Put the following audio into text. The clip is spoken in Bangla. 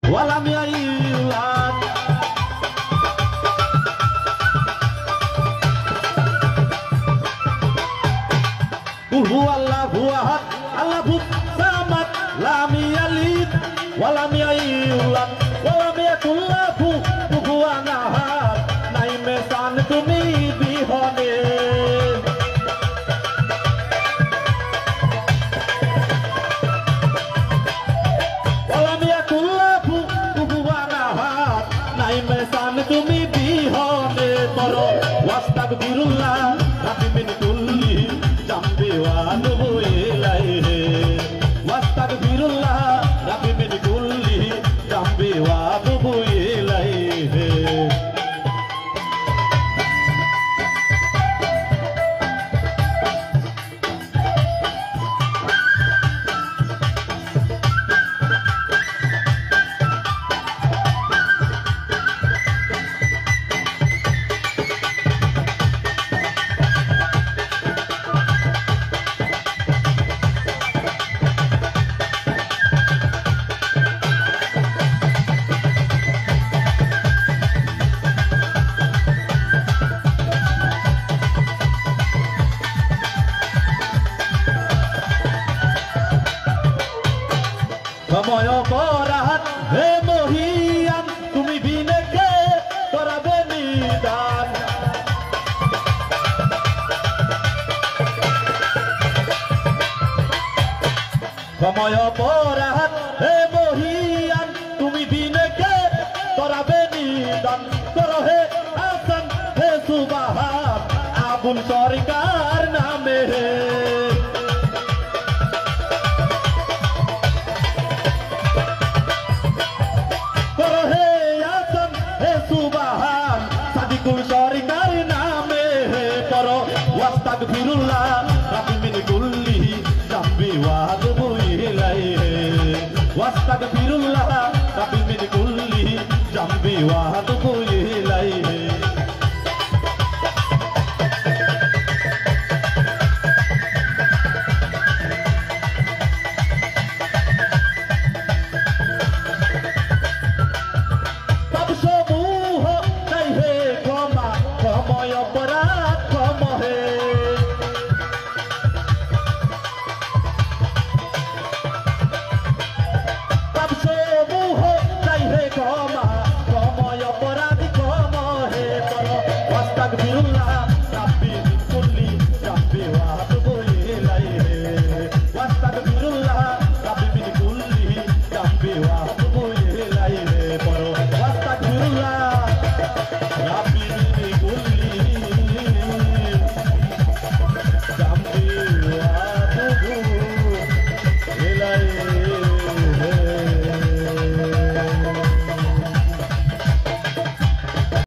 ولم يولد قل هو الله أحد الله الصمد لم يلد ولم يولد ولم يكن له كفوا أحد নাই মেসান তুমি বিহনে ولم يكن له كفوا أحد নাই মেসান তুমি বিহনে করো ওয়াস্তাগফিরুল্লাহ রাব্বি মিন কুল্লি জামবি ওয়া আতুবু ইলাইহি ওয়াস্তাগফিরুল্লাহ রাব্বি মিন কুল্লি জামবি ওয়া আতুবু ইলাইহি সময় অপরাধ হে মহিয়ান তুমি বিনে কে করাবে নিদান সময় অপরাধ হে মহিয়ান তুমি বিনে কে করাবে নিদান করো হে হাসান হে সুবহান আবুল সরকার নামে সরকার নামে পড়ো ওয়াস্তাগফিরুল্লাহ রাব্বি মিন কুল্লি জামবি ওয়া আতুবু ইলাইহি ওয়াস্তাগফিরুল্লাহ রাব্বি মিন কুল্লি জামবি ওয়া আতুবু ইলাইহি অপরাধ কমহে পাপসমূহ চাইহে ক্ষমা সময় অপরাধ কমহে করো ওয়াস্তাগফিরুল্লাহ রাব্বি মিন কুল্লি জামবি ওয়া আতুবু ইলাইহি ওয়াস্তাগফিরুল্লাহ রাব্বি মিন কুল্লি জামবি ওয়া আতুবু ইলাইহি করো ওয়াস্তাগফিরুল্লাহ রাব্বি